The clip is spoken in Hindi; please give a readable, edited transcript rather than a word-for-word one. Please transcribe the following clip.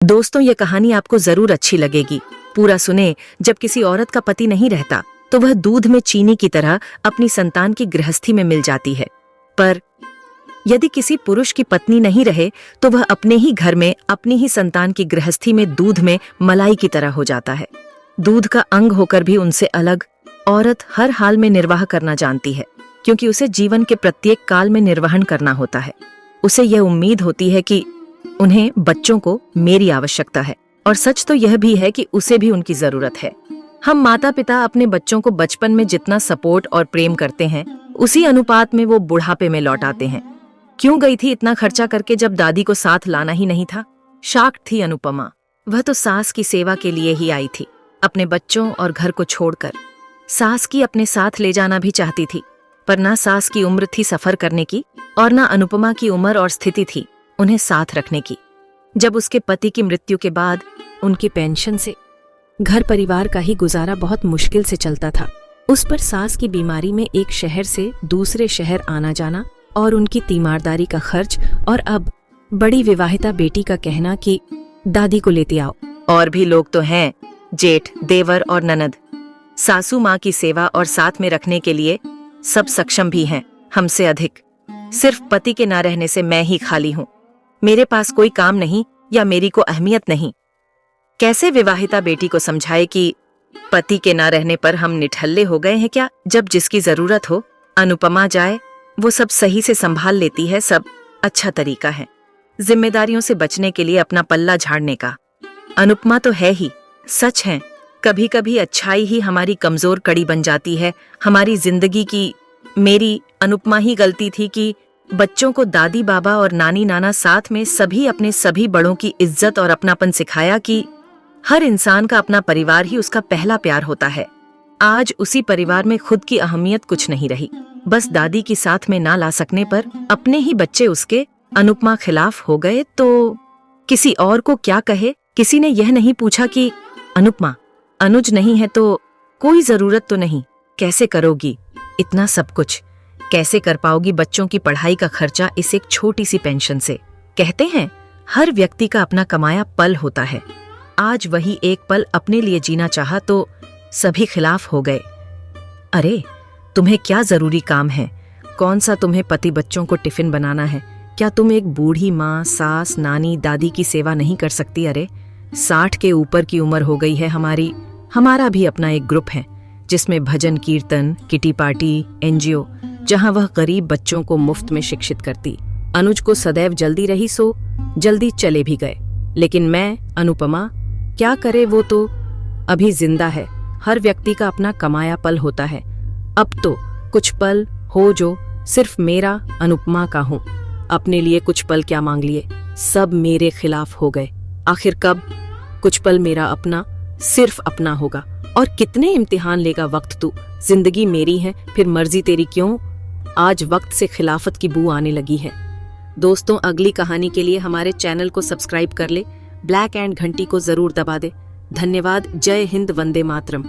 दोस्तों, ये कहानी आपको जरूर अच्छी लगेगी। पूरा सुने। जब किसी औरत का पति नहीं रहता तो वह दूध में चीनी की तरह अपनी संतान की गृहस्थी में मिल जाती है, पर यदि किसी पुरुष की पत्नी नहीं रहे तो वह अपने ही घर में अपनी ही संतान की गृहस्थी में दूध में मलाई की तरह हो जाता है। दूध का अंग होकर भी उनसे अलग औरत हर हाल में निर्वाह करना जानती है, क्योंकि उसे जीवन के प्रत्येक काल में निर्वहन करना होता है। उसे यह उम्मीद होती है कि उन्हें बच्चों को मेरी आवश्यकता है, और सच तो यह भी है कि उसे भी उनकी जरूरत है। हम माता पिता अपने बच्चों को बचपन में जितना सपोर्ट और प्रेम करते हैं, उसी अनुपात में वो बुढ़ापे में लौटाते हैं। क्यों गई थी इतना खर्चा करके जब दादी को साथ लाना ही नहीं था? शाक्ड थी अनुपमा। वह तो सास की सेवा के लिए ही आई थी, अपने बच्चों और घर को छोड़कर। सास की अपने साथ ले जाना भी चाहती थी, पर ना सास की उम्र थी सफर करने की और ना अनुपमा की उम्र और स्थिति थी उन्हें साथ रखने की। जब उसके पति की मृत्यु के बाद उनकी पेंशन से घर परिवार का ही गुजारा बहुत मुश्किल से चलता था। उस पर सास की बीमारी में एक शहर से दूसरे शहर आना जाना और उनकी तीमारदारी का खर्च, और अब बड़ी विवाहिता बेटी का कहना कि दादी को लेते आओ। और भी लोग तो हैं, जेठ, देवर और ननद। सासू माँ की सेवा और साथ में रखने के लिए सब सक्षम भी हैं, हमसे अधिक। सिर्फ पति के ना रहने से मैं ही खाली हूँ। मेरे पास कोई काम नहीं या मेरी को अहमियत नहीं। कैसे विवाहिता बेटी को समझाए कि पति के ना रहने पर हम निठल्ले हो गए हैं क्या? जब जिसकी जरूरत हो अनुपमा जाए, वो सब सही से संभाल लेती है। सब अच्छा तरीका है जिम्मेदारियों से बचने के लिए अपना पल्ला झाड़ने का। अनुपमा तो है ही, सच है। कभी कभी अच्छाई ही हमारी कमजोर कड़ी बन जाती है हमारी जिंदगी की। मेरी अनुपमा ही गलती थी कि बच्चों को दादी बाबा और नानी नाना साथ में सभी अपने सभी बड़ों की इज्जत और अपनापन सिखाया कि हर इंसान का अपना परिवार ही उसका पहला प्यार होता है। आज उसी परिवार में खुद की अहमियत कुछ नहीं रही। बस दादी की साथ में ना ला सकने पर अपने ही बच्चे उसके अनुपमा खिलाफ हो गए तो किसी और को क्या कहे? किसी ने यह नहीं पूछा कि अनुपमा अनुज नहीं है तो कोई जरूरत तो नहीं, कैसे करोगी इतना सब कुछ? कैसे कर पाओगी बच्चों की पढ़ाई का खर्चा इस एक छोटी सी पेंशन से? कहते हैं हर व्यक्ति का अपना कमाया पल होता है। आज वही एक पल अपने लिए जीना चाहा तो सभी खिलाफ हो गए। अरे तुम्हें क्या जरूरी काम है? कौन सा तुम्हें पति बच्चों को टिफिन बनाना है? क्या तुम एक बूढ़ी माँ, सास, नानी, दादी की सेवा नहीं कर सकती? अरे 60 के ऊपर की उम्र हो गई है हमारी। हमारा भी अपना एक ग्रुप है जिसमें भजन कीर्तन, किटी पार्टी, एनजीओ, जहां वह गरीब बच्चों को मुफ्त में शिक्षित करती। अनुज को सदैव जल्दी रही सो जल्दी चले भी गए, लेकिन मैं अनुपमा क्या करे? वो तो अभी जिंदा है। हर व्यक्ति का अपना कमाया पल होता है। अब तो कुछ पल हो जो सिर्फ मेरा अनुपमा का हूँ। अपने लिए कुछ पल क्या मांग लिए, सब मेरे खिलाफ हो गए। आखिर कब कुछ पल मेरा अपना सिर्फ अपना होगा? और कितने इम्तिहान लेगा वक्त तू? जिंदगी मेरी है फिर मर्जी तेरी क्यों? आज वक्त से खिलाफत की बू आने लगी है। दोस्तों, अगली कहानी के लिए हमारे चैनल को सब्सक्राइब कर ले, ब्लैक एंड घंटी को जरूर दबा दे। धन्यवाद। जय हिंद, वंदे मातरम।